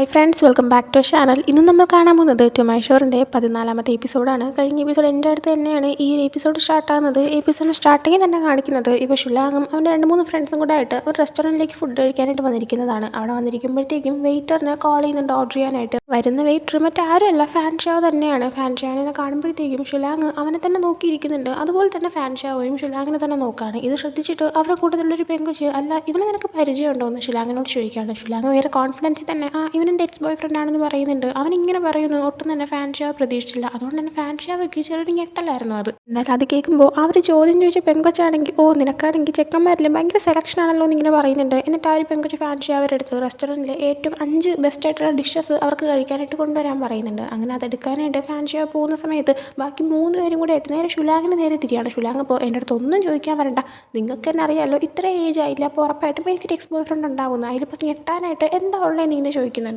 Hi friends, welcome back to channel. ഇന്ന് നമ്മൾ കാണാൻ പോകുന്നത് ടുമൈ ഷോറിൻ്റെ 14ാമത്തെ എപ്പിസോഡാണ്. കഴിഞ്ഞ എപ്പിസോഡ് എൻ്റെ അടുത്ത് തന്നെയാണ് ഈ ഒരു എപ്പിസോഡ് സ്റ്റാർട്ടാകുന്നത്. എപ്പിസോഡ് സ്റ്റാർട്ടിങ്ങിൽ തന്നെ കാണിക്കുന്നത് ഇപ്പോൾ ഷുലാങ്ങും അവൻ്റെ 2-3 ഫ്രണ്ട്സും കൂടെ ആയിട്ട് ഒരു റെസ്റ്റോറൻറ്റിലേക്ക് ഫുഡ് കഴിക്കാനായിട്ട് വന്നിരിക്കുന്നതാണ്. അവിടെ വന്നിരിക്കുമ്പോഴത്തേക്കും വെയിറ്ററിനെ കോൾ ചെയ്യുന്നുണ്ട് ഓർഡർ ചെയ്യാനായിട്ട്. വരുന്ന വെയിറ്റർ മറ്റാരുമല്ല, ഫാൻഷാവ് തന്നെയാണ്. ഫാൻഷാവിനെ കാണുമ്പോഴത്തേക്കും ഷുലാങ് അവനെ തന്നെ നോക്കിയിരിക്കുന്നുണ്ട്. അതുപോലെ തന്നെ ഫാൻഷാവും ഷുലാങ്ങിനെ തന്നെ നോക്കുകയാണ്. ഇത് ശ്രദ്ധിച്ചിട്ട് അവരുടെ കൂട്ടത്തിലുള്ളൊരു പെങ്കൊച്ച്, അല്ല ഇവനെ നിനക്ക് പരിചയമുണ്ടോ എന്ന് ഷുലാങ്ങിനോട് ചോദിക്കുകയാണ്. ഷുലാങ് വേറെ കോൺഫിഡൻസിൽ തന്നെ ഇവനെൻ്റെ എക്സ് ബോയ് ഫ്രണ്ട് ആണെന്ന് പറയുന്നുണ്ട്. അവനിങ്ങനെ പറയുന്നു. ഒട്ടും തന്നെ ഫാൻഷാവ് പ്രതീക്ഷിച്ചില്ല. അതുകൊണ്ട് തന്നെ ഫാൻഷാവൊക്കെ ചെറിയൊരു ഞെട്ടലായിരുന്നു അത്. എന്നാലും അത് കേൾക്കുമ്പോൾ അവർ ചോദ്യം ചോദിച്ച പെങ്കൊച്ചാണെങ്കിൽ നിനക്കാണെങ്കിൽ ചെക്കന്മാരിൽ ഭയങ്കര സെലക്ഷൻ ആണല്ലോ എന്നിങ്ങനെ പറയുന്നുണ്ട്. എന്നിട്ട് ആ ഒരു പെങ്കൊച്ച് ഫാൻഷാവരുടെ അടുത്ത് റെസ്റ്റോറൻറ്റിലെ ഏറ്റവും 5 ബെസ്റ്റായിട്ടുള്ള ഡിഷസ് അവർക്ക് കഴിക്കാനായിട്ട് കൊണ്ടുവരാൻ പറയുന്നുണ്ട്. അങ്ങനെ അതെടുക്കാനായിട്ട് ഫാൻഷാവ് പോകുന്ന സമയത്ത് ബാക്കി 3 പേരും കൂടെ ആയിട്ട് നേരെ ഷുലാങ്ങിന് നേരെ തിരിയാണ്. ഷുലാങ് ഇപ്പോൾ എൻ്റെ അടുത്ത് ഒന്നും ചോദിക്കാൻ വരണ്ട, നിങ്ങൾക്ക് തന്നെ അറിയാമല്ലോ ഇത്ര ഏജ് ആയില്ല, അപ്പോൾ ഉറപ്പായിട്ടും എനിക്കൊരു എക്സ് ബോയ് ഫ്രണ്ട് ഉണ്ടാവുന്നു, അതിലിപ്പോൾ ഞെട്ടാനായിട്ട് എന്താ ഉള്ളതെന്ന് ഇങ്ങനെ ചോദിക്കുന്നുണ്ട്.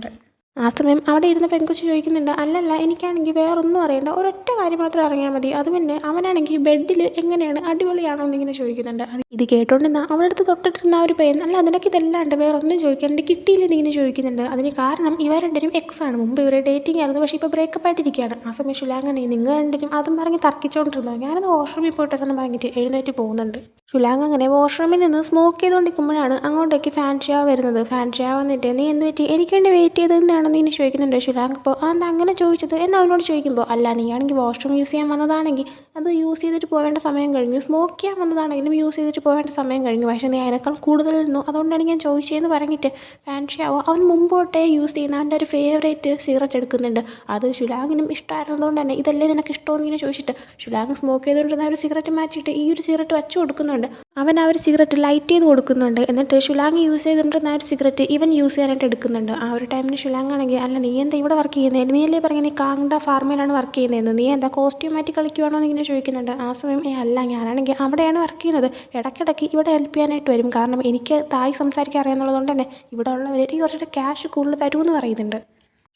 ആ സമയം അവിടെ ഇരുന്ന പെങ്കൊച്ച് ചോദിക്കുന്നുണ്ട്, അല്ലല്ല എനിക്കാണെങ്കിൽ വേറൊന്നും അറിയണ്ട, ഒരൊറ്റ കാര്യം മാത്രം അറിയാൻ മതി, അത് പിന്നെ അവനാണെങ്കിൽ ബെഡിൽ എങ്ങനെയാണ്, അടിപൊളിയാണോ എന്നിങ്ങനെ ചോദിക്കുന്നുണ്ട്. ഇത് കേട്ടോണ്ടിരുന്ന അവളുടെ അടുത്ത് തൊട്ടിട്ടിരുന്ന ആ ഒരു പയ്യൻ, അല്ല നിനക്ക് ഇതല്ലാണ്ട് വേറെ ഒന്നും ചോദിക്കാൻ എൻ്റെ കിട്ടിയില്ലെന്ന് ഇങ്ങനെ ചോദിക്കുന്നുണ്ട്. അതിന് കാരണം ഇവർ രണ്ടുപേരും എക്സ് ആണ്. മുമ്പ് ഇവരെ ഡേറ്റിംഗ് ആയിരുന്നു, പക്ഷേ ഇപ്പോൾ ബ്രേക്കപ്പ് ആയിട്ടിരിക്കുകയാണ്. ആ സമയം ഷുലാങ്ങാണെങ്കിൽ നിങ്ങൾ രണ്ടുപേരും അതും പറഞ്ഞ് തർക്കിച്ചുകൊണ്ടിരുന്നു. ഞാനത് വാഷ്റൂമിൽ പോയിട്ടെന്ന് പറഞ്ഞിട്ട് എഴുന്നേറ്റ് പോകുന്നുണ്ട്. ഷുലാങ് അങ്ങനെ വാഷ്റൂമിൽ നിന്ന് സ്മോക്ക് ചെയ്തുകൊണ്ടിരിക്കുമ്പോഴാണ് അങ്ങോട്ടേക്ക് ഫാൻഷാവ് വരുന്നത്. ഫാൻഷാവ് വന്നിട്ട് നീ എന്ത് പറ്റി, എനിക്ക് വേണ്ടി വെയിറ്റ് ചെയ്തതെന്നാണെന്ന് ഇനി ചോദിക്കുന്നുണ്ട്. ഷുലാങ് ഇപ്പോൾ എന്താ അങ്ങനെ ചോദിച്ചത് എന്ന് അവനോട് ചോദിക്കുമ്പോൾ, അല്ല നീയാണെങ്കിൽ വാഷ്റൂം യൂസ് ചെയ്യാൻ വന്നതാണെങ്കിൽ അത് യൂസ് ചെയ്തിട്ട് പോവേണ്ട സമയം കഴിഞ്ഞു, സ്മോക്ക് ചെയ്യാൻ വന്നതാണെങ്കിലും യൂസ് ചെയ്തിട്ട് പോവേണ്ട സമയം കഴിഞ്ഞു, പക്ഷേ നീ അതിനേക്കാൾ കൂടുതൽ നിന്നു, അതുകൊണ്ടാണ് ഞാൻ ചോദിച്ചതെന്ന് പറഞ്ഞിട്ട് ഫാൻഷാവ് അവൻ മുമ്പോട്ടേ യൂസ് ചെയ്യുന്ന അവൻ്റെ ഒരു ഫേവറേറ്റ് സിഗരറ്റ് എടുക്കുന്നുണ്ട്. അത് ഷുലാങ്ങിനും ഇഷ്ടമായിരുന്നതുകൊണ്ട് തന്നെ ഇതല്ലേ നിനക്ക് ഇഷ്ടമെന്ന് ഇങ്ങനെ ചോദിച്ചിട്ട് ഷുലാങ് സ്മോക്ക് ചെയ്തുകൊണ്ടിരുന്ന ഒരു സിഗരറ്റ് മാറ്റിയിട്ട് ഈ ഒരു സിഗരറ്റ് വച്ച് കൊടുക്കുന്നുണ്ട്. അവൻ ആ ഒരു സിഗരറ്റ് ലൈറ്റ് ചെയ്ത് കൊടുക്കുന്നുണ്ട്. എന്നിട്ട് ഷുലാങ് യൂസ് ചെയ്തുകൊണ്ടിരുന്ന ആ ഒരു സിഗരറ്റ് ഇവൻ യൂസ് ചെയ്യാനായിട്ട് എടുക്കുന്നുണ്ട്. ആ ഒരു ടൈമിന് ഷുലാങ് ആണെങ്കിൽ, അല്ല നീ എന്താ ഇവിടെ വർക്ക് ചെയ്യുന്നത്, നീ അല്ലേ പറഞ്ഞത് നീ കാങ്ഡ ഫാർമയിലാണ് വർക്ക് ചെയ്യുന്നതെന്ന്, നീ എന്താ കോസ്റ്റ്യൂം മാറ്റി കളിക്കുവാണോ എന്നിങ്ങനെ ചോദിക്കുന്നുണ്ട്. ആ സമയം അല്ല ഞാനാണെങ്കിൽ അവിടെയാണ് വർക്ക് ചെയ്യുന്നത്, ഇടയ്ക്കിടയ്ക്ക് ഇവിടെ ഹെൽപ്പ് ചെയ്യാനായിട്ട് വരും, കാരണം എനിക്ക് തായ് സംസാരിക്കാൻ അറിയാമെന്നുള്ളതുകൊണ്ട് തന്നെ ഇവിടെ ഉള്ളവർ എനിക്ക് കുറച്ചിട്ട് ക്യാഷ് കൂടുതൽ തരുമെന്ന് പറയുന്നുണ്ട്.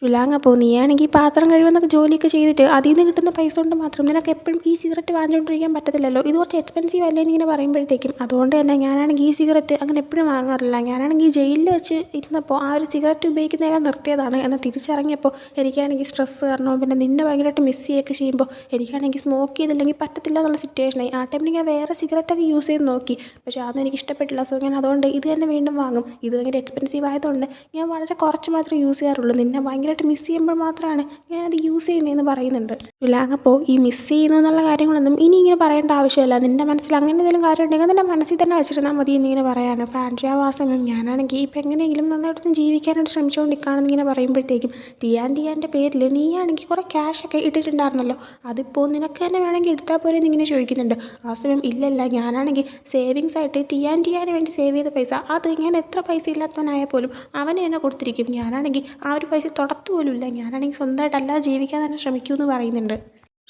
ഷുലാങ് അപ്പോൾ നീയാണെങ്കിൽ പാത്രം കഴിയുമെന്നൊക്കെ ജോലിയൊക്കെ ചെയ്തിട്ട് അതിൽ നിന്ന് കിട്ടുന്ന പൈസ കൊണ്ട് മാത്രം നിനക്ക് എപ്പോഴും ഈ സിഗരറ്റ് വാങ്ങിച്ചുകൊണ്ടിരിക്കാൻ പറ്റത്തില്ലല്ലോ, ഇത് കുറച്ച് എക്സ്പെൻസീവ് അല്ലേ എന്നിങ്ങനെ പറയുമ്പോഴത്തേക്കും, അതുകൊണ്ട് തന്നെ ഞാനാണെങ്കിൽ ഈ സിഗരറ്റ് അങ്ങനെ എപ്പോഴും വാങ്ങാറില്ല, ഞാനാണെങ്കിൽ ജയിലിൽ വെച്ച് ഇരുന്നപ്പോൾ ആ ഒരു സിഗരറ്റ് ഉപയോഗിക്കുന്നതിനെ നിർത്തിയതാണ്, എന്ന് തിരിച്ചിറങ്ങിയപ്പോൾ എനിക്കാണെങ്കിൽ സ്ട്രെസ്സ് കാരണവും പിന്നെ നിന്നെ ഭയങ്കരമായിട്ട് മിസ് ചെയ്യുകയൊക്കെ ചെയ്യുമ്പോൾ എനിക്കാണെങ്കിൽ സ്മോക്ക് ചെയ്തില്ലെങ്കിൽ പറ്റത്തില്ല എന്നുള്ള സിറ്റുവേഷനായി. ആ ടൈമിൽ ഞാൻ വേറെ സിഗരറ്റൊക്കെ യൂസ് ചെയ്ത് നോക്കി, പക്ഷേ അതൊന്നും എനിക്ക് ഇഷ്ടപ്പെട്ടില്ല. സോ ഞാൻ അതുകൊണ്ട് ഇത് തന്നെ വീണ്ടും വാങ്ങും. ഇത് ഭയങ്കര എക്സ്പെൻസീവ് ആയതുകൊണ്ട് ഞാൻ വളരെ കുറച്ച് മാത്രമേ യൂസ് ചെയ്യാറുള്ളൂ, നിന്നെ ഭയങ്കരമായിട്ട് മിസ് ചെയ്യുമ്പോൾ മാത്രമാണ് ഞാനത് യൂസ് ചെയ്യുന്നതെന്ന് പറയുന്നുണ്ട്. ഷുലാങ് അപ്പോൾ ഈ മിസ് ചെയ്യുന്നു എന്നുള്ള കാര്യങ്ങളൊന്നും ഇനി ഇങ്ങനെ പറയേണ്ട ആവശ്യമില്ല, നിൻ്റെ മനസ്സിൽ അങ്ങനെ എന്തെങ്കിലും കാര്യം ഉണ്ടെങ്കിൽ നിൻ്റെ മനസ്സിൽ തന്നെ വെച്ചിരുന്നാൽ മതി എന്നിങ്ങനെ പറയാണ്. ഫാൻഷാവ് ആ സമയം ഞാനാണെങ്കിൽ ഇപ്പം എങ്ങനെയെങ്കിലും നന്നായിട്ടൊന്ന് ജീവിക്കാനായിട്ട് ശ്രമിച്ചുകൊണ്ടിരിക്കുകയാണെന്ന് ഇങ്ങനെ പറയുമ്പോഴത്തേക്കും, ടിയാൻ്റെ പേരിൽ നീയാണെങ്കിൽ കുറേ ക്യാഷൊക്കെ ഇട്ടിട്ടുണ്ടായിരുന്നല്ലോ, അതിപ്പോൾ നിനക്ക് തന്നെ വേണമെങ്കിൽ എടുത്താൽ പോരെ എന്നിങ്ങനെ ചോദിക്കുന്നുണ്ട്. ആ സമയം ഇല്ലല്ല ഞാനാണെങ്കിൽ സേവിങ്സ് ആയിട്ട് ടിയാന് വേണ്ടി സേവ് ചെയ്ത പൈസ, അത് ഞാൻ എത്ര പൈസ ഇല്ലാത്തവനായാൽ പോലും അവന് തന്നെ കൊടുത്തിരിക്കും, ഞാനാണെങ്കിൽ ആ ഒരു പൈസ തൊടത്ത് പോലുമില്ല, ഞാനാണെങ്കിൽ സ്വന്തമായിട്ട് അല്ലാതെ ജീവിക്കാൻ തന്നെ ശ്രമിക്കുമെന്ന് പറയുന്നുണ്ട്.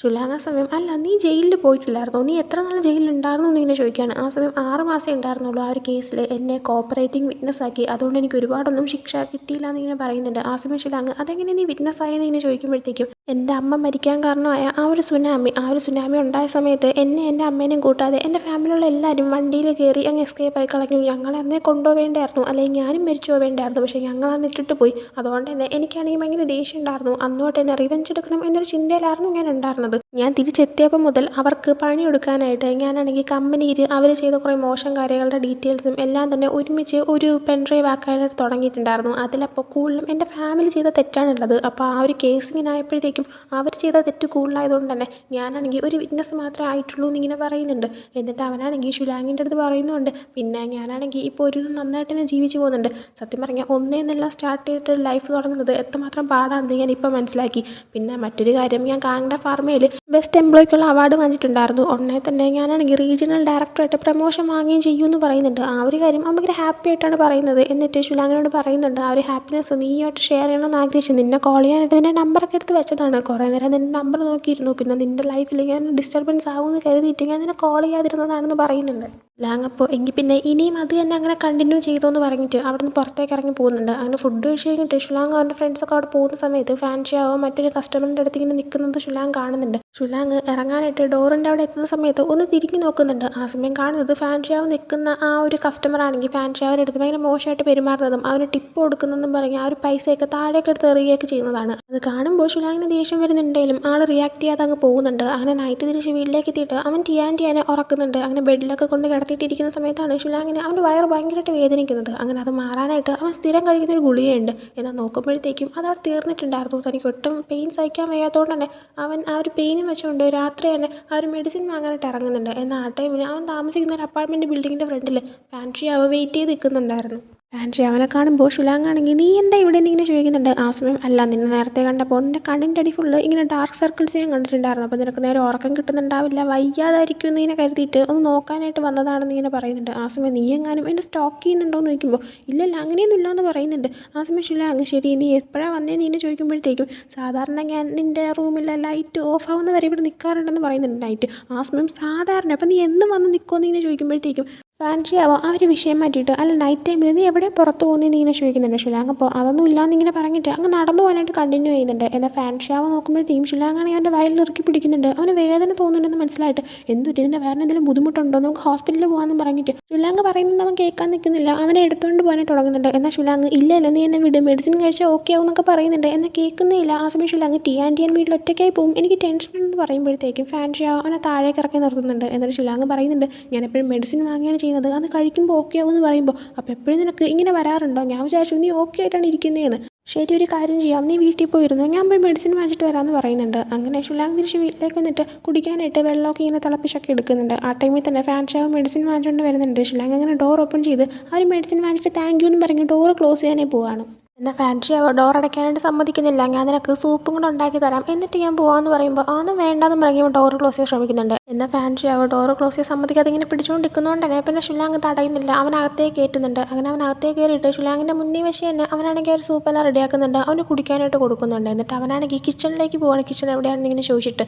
ഷുലാങ് ആ സമയം, അല്ല നീ ജയിലിൽ പോയിട്ടില്ലായിരുന്നോ, നീ എത്ര നാൾ ജയിലിലുണ്ടായിരുന്നു എന്നിങ്ങനെ ചോദിക്കുകയാണ്. ആ സമയം 6 മാസമേ ഉണ്ടായിരുന്നുള്ളൂ. ആ ഒരു കേസിൽ എന്നെ കോപ്പറേറ്റിംഗ് വിറ്റ്നസ് ആക്കി, അതുകൊണ്ട് എനിക്ക് ഒരുപാടൊന്നും ശിക്ഷ കിട്ടിയില്ല എന്നിങ്ങനെ പറയുന്നുണ്ട്. ആ സമയം ഷുലാങ്, അതെങ്ങനെ നീ വിറ്റ്നസ് ആയെന്ന് ഇങ്ങനെ ചോദിക്കുമ്പോഴത്തേക്കും, എൻ്റെ അമ്മ മരിക്കാൻ കാരണമായ ആ ഒരു സുനാമി ഉണ്ടായ സമയത്ത് എന്നെ എൻ്റെ അമ്മേനെയും കൂട്ടാതെ എൻ്റെ ഫാമിലിയുള്ള എല്ലാവരും വണ്ടിയിൽ കയറി അങ്ങ് എസ്കേപ്പ് ആയി കളഞ്ഞു, ഞങ്ങളെ അന്നേ കൊണ്ടുപോവേണ്ടായിരുന്നു, അല്ലെങ്കിൽ ഞാനും മരിച്ചു പോവേണ്ടായിരുന്നു, പക്ഷേ ഞങ്ങളന്ന് ഇട്ടിട്ട് പോയി, അതുകൊണ്ട് തന്നെ എനിക്കാണെങ്കിൽ ഭയങ്കര ദേഷ്യം ഉണ്ടായിരുന്നു, അന്നോട്ട് എന്നെ റിവെഞ്ച് എടുക്കണം എന്നൊരു ചിന്തയിലായിരുന്നു ഞാൻ ഉണ്ടായിരുന്നത്. ഞാൻ തിരിച്ചെത്തിയപ്പോൾ മുതൽ അവർക്ക് പണിയെടുക്കാനായിട്ട് ഞാനാണെങ്കിൽ കമ്പനിയിൽ അവർ ചെയ്ത കുറേ മോശം കാര്യങ്ങളുടെ ഡീറ്റെയിൽസും എല്ലാം തന്നെ ഒരുമിച്ച് ഒരു പെൻഡ്രൈവ് ആക്കാനായിട്ട് തുടങ്ങിയിട്ടുണ്ടായിരുന്നു. അതിലപ്പോൾ കൂടുതലും എൻ്റെ ഫാമിലി ചെയ്ത തെറ്റാണുള്ളത്. അപ്പോൾ ആ ഒരു കേസ് ഇങ്ങനെ ആയപ്പോഴത്തേക്കും അവർ ചെയ്ത തെറ്റ് കൂടുതലായതുകൊണ്ട് തന്നെ ഞാനാണെങ്കിൽ ഒരു വിറ്റ്നസ് മാത്രമേ ആയിട്ടുള്ളൂ എന്നിങ്ങനെ പറയുന്നുണ്ട്. എന്നിട്ട് അവനാണെങ്കിൽ ഷുലാങ്ങിൻ്റെ അടുത്ത് പറയുന്നുണ്ട്, പിന്നെ ഞാനാണെങ്കിൽ ഇപ്പോൾ ഒരു നന്നായിട്ട് തന്നെ ജീവിച്ചു പോകുന്നുണ്ട്, സത്യം പറഞ്ഞാൽ ഒന്നേന്നെല്ലാം സ്റ്റാർട്ട് ചെയ്തിട്ട് ലൈഫ് തുടങ്ങുന്നത് എത്രമാത്രം പാടാണെന്ന് ഞാൻ ഇപ്പോൾ മനസ്സിലാക്കി. പിന്നെ മറ്റൊരു കാര്യം, ഞാൻ കാങ്ഡ ഫാർമയിൽ ബെസ്റ്റ് എംപ്ലോയിക്കുള്ള അവാർഡ് വാങ്ങിച്ചിട്ടുണ്ടായിരുന്നു, ഉടനെ തന്നെ ഞാനാണെങ്കിൽ റീജിയണൽ ഡയറക്ടറായിട്ട് പ്രമോഷൻ വാങ്ങുകയും ചെയ്യുമെന്ന് പറയുന്നുണ്ട്. ആ ഒരു കാര്യം ഭയങ്കര ഹാപ്പി ആയിട്ടാണ് പറയുന്നത്. എന്നിട്ട് ഷുലാങ്ങിനോട് പറയുന്നുണ്ട്, ആ ഒരു ഹാപ്പിനെസ് നീയായിട്ട് ഷെയർ ചെയ്യണമെന്ന് ആഗ്രഹിച്ചു, നിന്നെ കോൾ ചെയ്യാനായിട്ട് നിൻ്റെ നമ്പറൊക്കെ എടുത്ത് വെച്ചതേ വന്നതാണ്. കുറേ നേരം നിൻ്റെ നമ്പർ നോക്കിയിരുന്നു. പിന്നെ നിൻ്റെ ലൈഫിൽ ഞാൻ ഡിസ്റ്റർബൻസ് ആവുമെന്ന് കരുതിയിട്ട് ഞാൻ നിന്നെ കോൾ ചെയ്യാതിരുന്നതാണെന്ന് പറയുന്നുണ്ട്. ലാങ്ങപ്പോൾ എങ്കിൽ പിന്നെ ഇനിയും അത് തന്നെ അങ്ങനെ കണ്ടിന്യൂ ചെയ്തോ എന്ന് പറഞ്ഞിട്ട് അവിടെ നിന്ന് പുറത്തേക്ക് ഇറങ്ങി പോകുന്നുണ്ട്. അങ്ങനെ ഫുഡ് കഴിച്ച് കഴിഞ്ഞിട്ട് ഷുലാങ് അവൻ്റെ ഫ്രണ്ട്സൊക്കെ അവിടെ പോകുന്ന സമയത്ത് ഫാൻഷിയാവോ മറ്റൊരു കസ്റ്റമറിൻ്റെ അടുത്ത് ഇങ്ങനെ നിൽക്കുന്നത് ഷുലാങ് കാണുന്നുണ്ട്. ഷുലാങ് ഇറങ്ങാനായിട്ട് ഡോറിൻ്റെ അവിടെ എത്തുന്ന സമയത്ത് ഒന്ന് തിരിഞ്ഞു നോക്കുന്നുണ്ട്. ആ സമയം കാണുന്നത് ഫാൻഷിയാവ് നിൽക്കുന്ന ആ ഒരു കസ്റ്റമർ ആണെങ്കിൽ ഫാൻഷിയാവിൻ്റെ അടുത്ത് ഭയങ്കര മോശമായിട്ട് പെരുമാറുന്നതും അവന് ടിപ്പ് കൊടുക്കുന്നതെന്നും പറഞ്ഞ് ആ ഒരു പൈസയൊക്കെ താഴേക്ക് എടുത്ത് എറിയുകയൊക്കെ ചെയ്യുന്നതാണ്. അത് കാണുമ്പോൾ ഷുലാങ്ങിന് ദേഷ്യം വരുന്നുണ്ടെങ്കിലും ആൾ റിയാക്ട് ചെയ്യാതെ അങ്ങ് പോകുന്നുണ്ട്. അങ്ങനെ നൈറ്റ് തിരിച്ച് വീട്ടിലേക്ക് എത്തിയിട്ട് അവൻ ടിയാനെ ഉറക്കുന്നുണ്ട്. അങ്ങനെ ബെഡിലൊക്കെ കൊണ്ട് കിടത്തിയിട്ടിരിക്കുന്ന സമയത്താണ് ഷുലാങ്ങിന് അവൻ്റെ വയറ് ഭയങ്കരമായിട്ട് വേദനിക്കുന്നത്. അങ്ങനെ അത് മാറാനായിട്ട് അവൻ സ്ഥിരം കഴിക്കുന്ന ഒരു ഗുളികയുണ്ട്. എന്നാൽ നോക്കുമ്പോഴത്തേക്കും അത് അവിടെ തീർന്നിട്ടുണ്ടായിരുന്നു. തനിക്ക് ഒട്ടും പെയിൻ സഹിക്കാൻ വയ്യാത്തതുകൊണ്ട് തന്നെ അവൻ ആ ഒരു പെയിനും വെച്ചുകൊണ്ട് രാത്രി തന്നെ ആ ഒരു മെഡിസിൻ വാങ്ങാനായിട്ട് ഇറങ്ങുന്നുണ്ട്. എന്നാൽ ആ ടൈമിന് അവൻ താമസിക്കുന്ന ഒരു അപ്പാർട്ട്മെൻറ്റ് ബിൽഡിങ്ങിൻ്റെ ഫ്രണ്ടിൽ ഫാൻഷിയാവ് വെയിറ്റ് ചെയ്ത് നിൽക്കുന്നുണ്ടായിരുന്നു. അവനെ കാണുമ്പോൾ ഷുലാങ് ആണെങ്കിൽ നീ എന്താ ഇവിടെ ഇങ്ങനെ ചോദിക്കുന്നുണ്ട്. ആ സമയം അല്ല, നിന്നെ നേരത്തെ കണ്ടപ്പോൾ നിൻ്റെ കണ്ണിൻ്റെ അടി ഫുള്ള് ഇങ്ങനെ ഡാർക്ക് സർക്കിൾസ് ഞാൻ കണ്ടിട്ടുണ്ടായിരുന്നു. അപ്പോൾ നിനക്ക് നേരെ ഉറക്കം കിട്ടുന്നുണ്ടാവില്ല, വയ്യാതായിരിക്കും എന്ന് ഇങ്ങനെ കരുതിയിട്ട് ഒന്ന് നോക്കാനായിട്ട് വന്നതാണെന്ന് ഇങ്ങനെ പറയുന്നുണ്ട്. ആ സമയം നീ എങ്ങാനും എന്നെ സ്റ്റോക്ക് ചെയ്യുന്നുണ്ടോ എന്ന് ചോദിക്കുമ്പോൾ ഇല്ലല്ല അങ്ങനെയൊന്നും ഇല്ലയെന്ന് പറയുന്നുണ്ട്. ആ സമയം ഷുലാങ് ശരി നീ എപ്പോഴാണ് വന്നേന്ന് ഇങ്ങനെ ചോദിക്കുമ്പോഴത്തേക്കും സാധാരണ ഞാൻ നിൻ്റെ റൂമിലെ ലൈറ്റ് ഓഫ് ആവുന്ന വരെ ഇവിടെ നിൽക്കാറുണ്ടെന്ന് പറയുന്നുണ്ട് നൈറ്റ്. ആ സമയം സാധാരണ അപ്പം നീ എന്ന് വന്ന് നിൽക്കുമെന്ന് ഇങ്ങനെ ചോദിക്കുമ്പോഴത്തേക്കും ഫാൻഷിയാവോ ആ ഒരു വിഷയം മാറ്റിയിട്ട് അല്ല നൈറ്റ് ടൈമിൽ നീ എവിടെ പുറത്ത് പോകുന്നതെന്ന് ഇങ്ങനെ ചോദിക്കുന്നുണ്ട്. ഷുലാങ് അപ്പോൾ അതൊന്നും ഇല്ലാന്ന് ഇങ്ങനെ പറഞ്ഞിട്ട് അങ്ങ് നടന്നു പോകാനായിട്ട് കണ്ടിന്യൂ ചെയ്യുന്നുണ്ട്. എന്നാൽ ഫാൻഷിയാവോ നോക്കുമ്പോഴത്തേക്കും ഷുലാങ്ങാണെങ്കിൽ അവൻ്റെ വയലിൽ ഇറക്കി പിടിക്കുന്നുണ്ട്. അവന് വേദന തോന്നുന്നുണ്ടെന്ന് മനസ്സിലായിട്ട് എന്തുപറ്റി ഇതിൻ്റെ വേറെ എന്തെങ്കിലും ബുദ്ധിമുട്ടുണ്ടോ നമുക്ക് ഹോസ്പിറ്റലിൽ പോകാമെന്ന് പറഞ്ഞിട്ട് ഷുലാങ് പറയുന്നത് അവൻ കേൾക്കാൻ നിൽക്കുന്നില്ല. അവനെ എടുത്തുകൊണ്ട് പോകാനേ തുടങ്ങുന്നുണ്ട്. എന്നാൽ ഷുലാങ് ഇല്ല നീ എന്നെ വിട്, മെഡിസിൻ കഴിച്ചാൽ ഓക്കെ ആവും എന്നൊക്കെ പറയുന്നുണ്ട്. എന്നാൽ കേൾക്കുന്നില്ല. ആ സമയം ഷുലാങ് ടിയാൻ വീട്ടിൽ ഒറ്റയ്ക്കായി പോകും, എനിക്ക് ടെൻഷൻ എന്ന് പറയുമ്പോഴത്തേക്കും ഫാൻഷിയാവോ അവനെ താഴേക്ക് ഇറക്കി നിർത്തുന്നുണ്ട്. എന്നിട്ട് ഷുലാങ് പറയുന്നുണ്ട് ഞാൻ എപ്പോഴും മെഡിസിൻ വാങ്ങിയാണ് ചെയ്യുന്നത്, അത് കഴിക്കുമ്പോൾ ഓക്കെ ആവുമെന്ന് പറയുമ്പോൾ അപ്പോൾ എപ്പോഴും നിനക്ക് ഇങ്ങനെ വരാറുണ്ടോ, ഞാൻ വിചാരിച്ചു നീ ഓക്കെ ആയിട്ടാണ് ഇരിക്കുന്നതെന്ന്. ശരി ഒരു കാര്യം ചെയ്യാം, നീ വീട്ടിൽ പോയിരുന്നു, ഞാൻ പോയി മെഡിസിൻ വാങ്ങിച്ചിട്ട് വരാമെന്ന് പറയുന്നുണ്ട്. അങ്ങനെ ഷുലാങ് തിരിച്ച് വീട്ടിലേക്ക് വന്നിട്ട് കുടിക്കാനായിട്ട് വെള്ളമൊക്കെ ഇങ്ങനെ തിളപ്പിച്ചൊക്കെ എടുക്കുന്നുണ്ട്. ആ ടൈമിൽ തന്നെ ഫാൻഷിയാവ് മെഡിസിൻ വാങ്ങിച്ചുകൊണ്ട് വരുന്നുണ്ട്. ഷുലാങ് അങ്ങനെ ഡോർ ഓപ്പൺ ചെയ്ത് ആ ഒരു മെഡിസിൻ വാങ്ങിച്ചിട്ട് താങ്ക് യു എന്ന് പറഞ്ഞ് ഡോർ ക്ലോസ് ചെയ്യാനേ പോവാണ്. എന്നാൽ ഫാൻഷിയാവോ ഡോർ അടയ്ക്കാനായിട്ട് സമ്മതിക്കുന്നില്ല. ഞാൻ നിനക്ക് സൂപ്പും കൂടെ ഉണ്ടാക്കി തരാം എന്നിട്ട് ഞാൻ പോകാമെന്ന് പറയുമ്പോൾ അതൊന്നും വേണ്ടെന്ന് പറയുമ്പോൾ ഡോർ ക്ലോസ് ചെയ്യാൻ ശ്രമിക്കുന്നുണ്ട്. എന്നാൽ ഫാൻഷിയാവോ ഡോർ ക്ലോസ് ചെയ്യാൻ സമ്മതിക്കാതെ ഇങ്ങനെ പിടിച്ചുകൊണ്ടിരിക്കുന്നതുകൊണ്ട് തന്നെ പിന്നെ ഷുലാങ് തടയുന്നില്ല, അവനകത്തേക്ക് കയറ്റുന്നുണ്ട്. അങ്ങനെ അവനകത്തേക്ക് കയറിയിട്ട് ഷുലാങ്ങിൻ്റെ മുന്നേ വെച്ച് തന്നെ അവനാണെങ്കിൽ ഒരു സൂപ്പെല്ലാം റെഡിയാക്കുന്നുണ്ട്, അവന് കുടിക്കാനായിട്ട് കൊടുക്കുന്നുണ്ട്. എന്നിട്ട് അവനാണെങ്കിൽ കിച്ചണിലേക്ക് പോവാണ്. കിച്ചൺ എവിടെയാണെന്ന് ഇങ്ങനെ ചോദിച്ചിട്ട്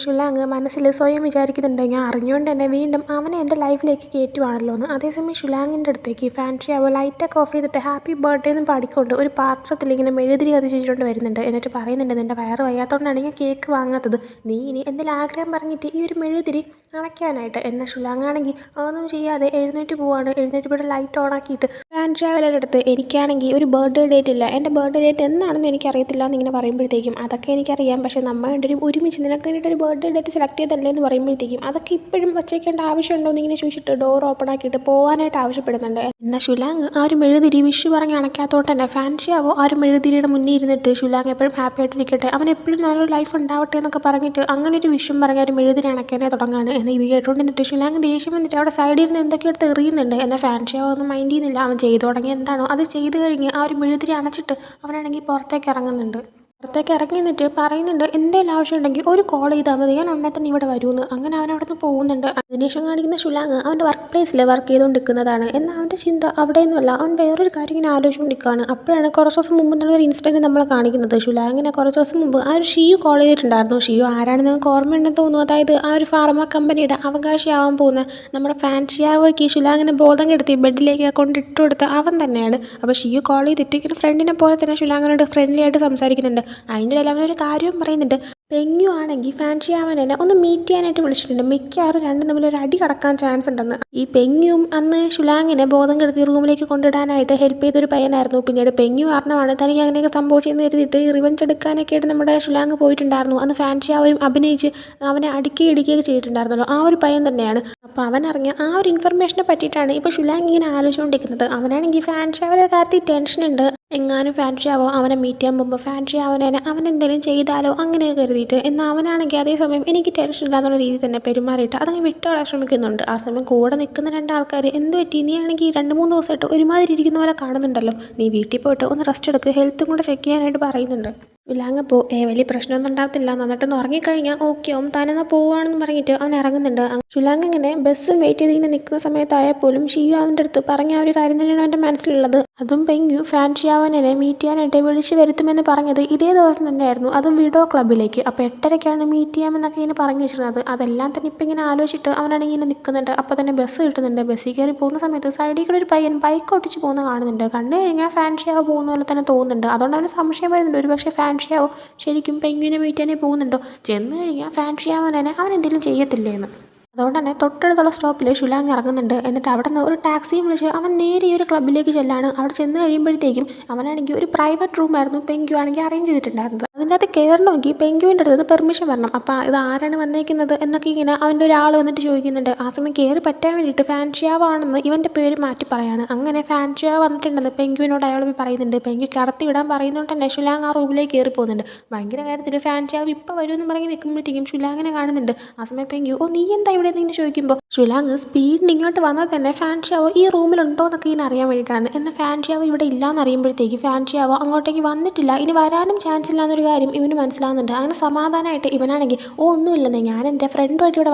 ഷുലാങ് മനസ്സിൽ സ്വയം വിചാരിക്കുന്നുണ്ട് ഞാൻ അറിഞ്ഞുകൊണ്ട് തന്നെ വീണ്ടും അവനെ എൻ്റെ ലൈഫിലേക്ക് കയറ്റുവാണല്ലോ എന്ന്. അതേസമയം ഷുലാങ്ങിൻ്റെ അടുത്തേക്ക് ഫാൻഷിയാവോ ലൈറ്റൊക്കെ ഓഫ് ചെയ്തിട്ട് ഹാപ്പി ബർത്ത്ഡേ എന്ന് പാടിക്കൊണ്ട് ഒരു പാത്രത്തിൽ ഇങ്ങനെ മെഴുതിരി കത്തിച്ചിട്ടുണ്ട് വരുന്നുണ്ട്. എന്നിട്ട് പറയുന്നുണ്ട് നിൻ്റെ വയറ് വയ്യാത്തതുകൊണ്ടാണ് ഞാൻ കേക്ക് വാങ്ങാത്തത്, നീ ഇനി എന്തെങ്കിലും ആഗ്രഹം പറഞ്ഞിട്ട് ഈ ഒരു മെഴുതിരി അണയ്ക്കാനായിട്ട്. എന്നാൽ ഷുലാങ് ആണെങ്കിൽ അതൊന്നും ചെയ്യാതെ എഴുന്നേറ്റ് പോവാണ്. എഴുന്നേറ്റ് പോയിട്ട് ലൈറ്റ് ഓൺ ആക്കിയിട്ട് ഫാൻഷിയാവോയുടെ അടുത്ത് എനിക്കാണെങ്കിൽ ഒരു ബർത്ത്ഡേ ഡേറ്റ് ഇല്ല, എൻ്റെ ബർത്ത്ഡേ ഡേറ്റ് എന്നാണെന്ന് എനിക്കറിയത്തില്ല എന്നിങ്ങനെ പറയുമ്പോഴത്തേക്കും അതൊക്കെ എനിക്കറിയാം, പക്ഷേ നമ്മൾ രണ്ടുപേരും ഒരുമിച്ച് നിനക്ക് വേണ്ടിയിട്ട് ഒരു ബർത്ത്ഡേ ഡേറ്റ് സെലക്ട് ചെയ്തല്ലേ എന്ന് പറയുമ്പോഴത്തേക്കും അതൊക്കെ ഇപ്പോഴും വച്ചേക്കേണ്ട ആവശ്യമുണ്ടോ എന്നിങ്ങനെ ചോദിച്ചിട്ട് ഡോർ ഓപ്പൺ ആക്കിയിട്ട് പോകാനായിട്ട് ആവശ്യപ്പെടുന്നുണ്ട്. എന്നാൽ ഷുലാങ് ആ ഒരു മെഴുതിരി വിഷു പറഞ്ഞ് അണയ്ക്കാത്തതുകൊണ്ട് തന്നെ ഫാൻഷിയാവോ ആ ഒരു മെഴുതിരിയുടെ മുന്നിൽ ഇരുന്നിട്ട് ഷുലാങ് എപ്പോഴും ഹാപ്പി ആയിട്ടിരിക്കട്ടെ, അവൻ എപ്പോഴും നല്ലൊരു ലൈഫ് ഉണ്ടാവട്ടെ എന്നൊക്കെ പറഞ്ഞിട്ട് അങ്ങനെ ഒരു വിഷയം പറഞ്ഞ ഒരു മെഴുതിരി അണയ്ക്കാനേ തുടങ്ങുകയാണ്. എന്നാൽ ഇത് കേട്ടുകൊണ്ട് നിന്നിട്ട് ഷുലാങ് ദേഷ്യം വന്നിട്ട് അവിടെ സൈഡിൽ ഇരുന്ന് എന്തൊക്കെയോ എടുത്ത് എറിയുന്നുണ്ട്. എന്നാൽ ഫാൻഷിയാവോ ഒന്നും മൈൻഡ് ചെയ്യുന്നില്ല, അവൻ ചെയ്തു തുടങ്ങി എന്താണോ അത് ചെയ്ത് കഴിഞ്ഞ് ആ ഒരു മെഴുതിരി അണച്ചിട്ട് അവനാണെങ്കിൽ പുറത്തേക്ക് ഇറങ്ങുന്നുണ്ട്. പുറത്തേക്ക് ഇറങ്ങി നിന്നിട്ട് പറയുന്നുണ്ട് എന്തെങ്കിലും ആവശ്യമുണ്ടെങ്കിൽ ഒരു കോൾ ചെയ്താൽ മതി, ഞാൻ ഉടനെ തന്നെ ഇവിടെ വരുമെന്ന്. അങ്ങനെ അവൻ അവിടെ നിന്ന് പോകുന്നുണ്ട്. അതിനുശേഷം കാണിക്കുന്ന ഷുലാങ് അവൻ്റെ വർക്ക് പ്ലേസിൽ വർക്ക് ചെയ്തുകൊണ്ടിരിക്കുന്നതാണ്. എന്നാൽ അവൻ്റെ ചിന്ത അവിടെയൊന്നുമല്ല, അവൻ വേറൊരു കാര്യം ഇങ്ങനെ ആലോചിച്ചുകൊണ്ടിരിക്കുകയാണ്. അപ്പോഴാണ് കുറച്ച് ദിവസം മുമ്പ് നടന്ന ഒരു ഇൻസിഡൻറ്റ് നമ്മൾ കാണിക്കുന്നത്. ഷുലാങ്ങിനെ കുറച്ച് ദിവസം മുമ്പ് ആ ഒരു ഷിയു കോൾ ചെയ്തിട്ടുണ്ടായിരുന്നു. ഷിയു ആരാണെന്ന് നിങ്ങൾക്ക് ഓർമ്മയുണ്ടെന്ന് തോന്നുന്നു, അതായത് ആ ഒരു ഫാർമ കമ്പനിയുടെ അവകാശിയാവാൻ പോകുന്ന നമ്മുടെ ഫാൻഷിയാവോയ്ക്ക് ഷുലാങ്ങിനെ ബോധം കെടുത്തി ബെഡിലേക്ക് കൊണ്ടിട്ട് കൊടുത്ത അവൻ തന്നെയാണ്. അപ്പോൾ ഷിയു കോൾ ചെയ്തിട്ട് ഇങ്ങനെ ഫ്രണ്ടിനെ പോലെ തന്നെ ഷുലാങ്ങിനോട് ഫ്രണ്ട്ലി ആയിട്ട് സംസാരിക്കുന്നുണ്ട്. അതിൻ്റെ ഇടയിൽ അവനൊരു കാര്യവും പറയുന്നുണ്ട്. പെങ്ങു ആണെങ്കിൽ ഫാൻഷിയാവനെ ഒന്ന് മീറ്റ് ചെയ്യാനായിട്ട് വിളിച്ചിട്ടുണ്ട്, മിക്കവാറും രണ്ടും തമ്മിൽ ഒരു അടി കടക്കാൻ ചാൻസ് ഉണ്ടെന്ന്. ഈ പെങ്ങും അന്ന് ഷുലാങ്ങിനെ ബോധം കെടുത്തി റൂമിലേക്ക് കൊണ്ടിടാനായിട്ട് ഹെൽപ്പ് ചെയ്തൊരു പയ്യനായിരുന്നു. പിന്നീട് പെങ്ങു കാരണമാണ് തനിക്ക് അങ്ങനെയൊക്കെ സംഭവിച്ചെന്ന് കരുതിയിട്ട് റിവഞ്ച് എടുക്കാനൊക്കെ ആയിട്ട് നമ്മുടെ ഷുലാങ് പോയിട്ടുണ്ടായിരുന്നു. അന്ന് ഫാൻഷിയാവയും അഭിനയിച്ച് അവനെ ഇടിക്കുകയൊക്കെ ചെയ്തിട്ടുണ്ടായിരുന്നല്ലോ, ആ ഒരു പയ്യൻ തന്നെയാണ്. അപ്പോൾ അവനറിഞ്ഞ ആ ഒരു ഇൻഫർമേഷനെ പറ്റിയിട്ടാണ് ഇപ്പോൾ ഷുലാങ് ഇങ്ങനെ ആലോചിച്ചുകൊണ്ടിരിക്കുന്നത്. അവനാണെങ്കിൽ ഫാൻഷിയാവയുടെ കാര്യത്തിൽ ടെൻഷനുണ്ട്, എങ്ങാനും ഫാൻഷിയാവോ അവനെ മീറ്റ് ചെയ്യാൻ പോകുമ്പോൾ ഫാൻഷിയാവനെ അവനെന്തെങ്കിലും ചെയ്താലോ അങ്ങനെയൊക്കെ കരുതിയിട്ട്. എന്നാൽ അവനാണെങ്കിൽ അതേസമയം എനിക്ക് ടെൻഷൻ ഇല്ലാന്നുള്ള രീതിയിൽ തന്നെ പെരുമാറിയിട്ട് അതങ്ങ് വിട്ടോളാൻ ശ്രമിക്കുന്നുണ്ട്. ആ സമയം കൂടെ നിൽക്കുന്ന രണ്ടാൾക്കാർ എന്ത് പറ്റി, നീ ആണെങ്കിൽ 2-3 ദിവസമായിട്ട് ഒരുമാതിരി ഇരിക്കുന്ന പോലെ കാണുന്നുണ്ടല്ലോ, നീ വീട്ടിൽ പോയിട്ട് ഒന്ന് റെസ്റ്റ് എടുക്കുക, ഹെൽത്തും കൂടെ ചെക്ക് ചെയ്യാനായിട്ട് പറയുന്നുണ്ട്. ഷുലാങ്ങപ്പോൾ വലിയ പ്രശ്നമൊന്നും ഉണ്ടാകത്തില്ല, നന്നിട്ടൊന്ന് ഉറങ്ങിക്കഴിഞ്ഞാൽ ഓക്കെ ആവും, താനെന്നാൽ പോവുകയാണെന്ന് പറഞ്ഞിട്ട് അവൻ ഇറങ്ങുന്നുണ്ട്. ഷുലാങ് ഇങ്ങനെ ബസ് വെയിറ്റ് ചെയ്ത് ഇങ്ങനെ നിൽക്കുന്ന സമയത്തായാൽ പോലും ഷിയു അവൻ്റെ അടുത്ത് പറഞ്ഞ ആ ഒരു കാര്യം തന്നെയാണ് അവൻ്റെ മനസ്സിലുള്ളത്. അതും പെങ്കു ഫാൻ ഷിയാവനെ മീറ്റ് ചെയ്യാനായിട്ട് വിളിച്ച് വരുത്തുമെന്ന് പറഞ്ഞത് ഇതേ ദിവസം തന്നെയായിരുന്നു, അതും വിഡോ ക്ലബ്ബിലേക്ക്. അപ്പോൾ 8:30 മീറ്റ് ചെയ്യാമെന്നൊക്കെ ഇങ്ങനെ പറഞ്ഞു വെച്ചിരുന്നത്. അതെല്ലാം തന്നെ ഇപ്പം ഇങ്ങനെ ആലോചിച്ചിട്ട് അവനാണെങ്കിൽ ഇങ്ങനെ നിൽക്കുന്നുണ്ട്. അപ്പോൾ തന്നെ ബസ് കിട്ടുന്നുണ്ട്. ബസ്സിൽ കയറി പോകുന്ന സമയത്ത് സൈഡിൽ കൂടെ ഒരു പയ്യൻ ബൈക്ക് ഓടിച്ച് പോകുന്ന കാണുന്നുണ്ട്. കണ്ടു കഴിഞ്ഞാൽ ഫാൻ ഷിയാവ് പോകുന്ന പോലെ തന്നെ തോന്നുന്നുണ്ട്. അതുകൊണ്ട് അവന് സംശയം വരുന്നുണ്ട്, ഒരു പക്ഷേ ഫാൻ ഷിയാവോ ശരിക്കും പെങ്കുവിനെ മീറ്റ് ചെയ്യാനേ പോകുന്നുണ്ടോ, ചെന്ന് കഴിഞ്ഞാൽ ഫാൻ ഷിയാവനെ അവൻ എന്തെങ്കിലും ചെയ്യത്തില്ലേന്ന്. അതുകൊണ്ട് തന്നെ തൊട്ടടുത്തുള്ള സ്റ്റോപ്പിൽ ഷുലാങ് ഇറങ്ങുന്നുണ്ട്. എന്നിട്ട് അവിടെ നിന്ന് ഒരു ടാക്സിയും വിളിച്ച് അവൻ നേരെ ഈ ഒരു ക്ലബ്ബിലേക്ക് ചെല്ലാണ്. അവിടെ ചെന്ന് കഴിയുമ്പോഴത്തേക്കും അവനാണെങ്കിൽ ഒരു പ്രൈവറ്റ് റൂമായിരുന്നു പെങ്കു ആണെങ്കിൽ അറേഞ്ച് ചെയ്തിട്ടുണ്ടായിരുന്നത്. അതിൻ്റെ അകത്ത് കയറണമെങ്കിൽ പെങ്കുവിൻ്റെ അടുത്ത് പെർമിഷൻ വരണം. അപ്പോൾ ഇത് ആരാണ് വന്നേക്കുന്നത് എന്നൊക്കെ ഇങ്ങനെ അവൻ്റെ ഒരാൾ വന്നിട്ട് ചോദിക്കുന്നുണ്ട്. ആ സമയം കയറി പറ്റാൻ വേണ്ടിയിട്ട് ഫാൻ ഷിയാവാണെന്ന് ഇവൻ്റെ പേര് മാറ്റി പറയാണ്. അങ്ങനെ ഫാൻ ഷിയാവ് വന്നിട്ടുണ്ടെന്ന് പെങ്കുവിനോട് അയാൾ പോയി പറയുന്നുണ്ട്. പെങ്കു കടത്തി വിടാൻ പറയുന്നതുകൊണ്ട് തന്നെ ഷുലാങ് ആ റൂമിലേക്ക് കയറി പോകുന്നുണ്ട്. ഭയങ്കര കാര്യത്തിൽ ഫാൻ ഷിയാവ് ഇപ്പോൾ വരുമെന്ന് പറഞ്ഞ് നിൽക്കുമ്പോഴത്തേക്കും ഷുലാങ്ങിനെ കാണുന്നുണ്ട്. ആ സമയം പെങ്കു ഓ നീ എന്താ ഇവിടെ നിന്ന് ചോദിക്കുമ്പോൾ ഷുലാങ് സ്പീഡിന് ഇങ്ങോട്ട് വന്നാൽ തന്നെ ഫാൻ ഷിയാവോ ഈ റൂമിലുണ്ടോ എന്നൊക്കെ ഇങ്ങനെ അറിയാൻ വേണ്ടിയിട്ടാണ്. എന്നാൽ ഫാൻ ഷിയാവോ ഇവിടെ ഇല്ലയെന്ന് അറിയുമ്പോഴത്തേക്ക് ഫാൻ ഷിയാവോ അങ്ങോട്ടേക്ക് വന്നിട്ടില്ല, ഇനി വരാനും ചാൻസ് ഇല്ല എന്നൊരു കാര്യം ഇവന് മനസ്സിലാകുന്നുണ്ട്. അങ്ങനെ സമാധാനമായിട്ട് ഇവനാണെങ്കിൽ ഓ ഒന്നുമില്ലെന്നേ, ഞാൻ എൻ്റെ ഫ്രണ്ടുമായിട്ട് ഇവിടെ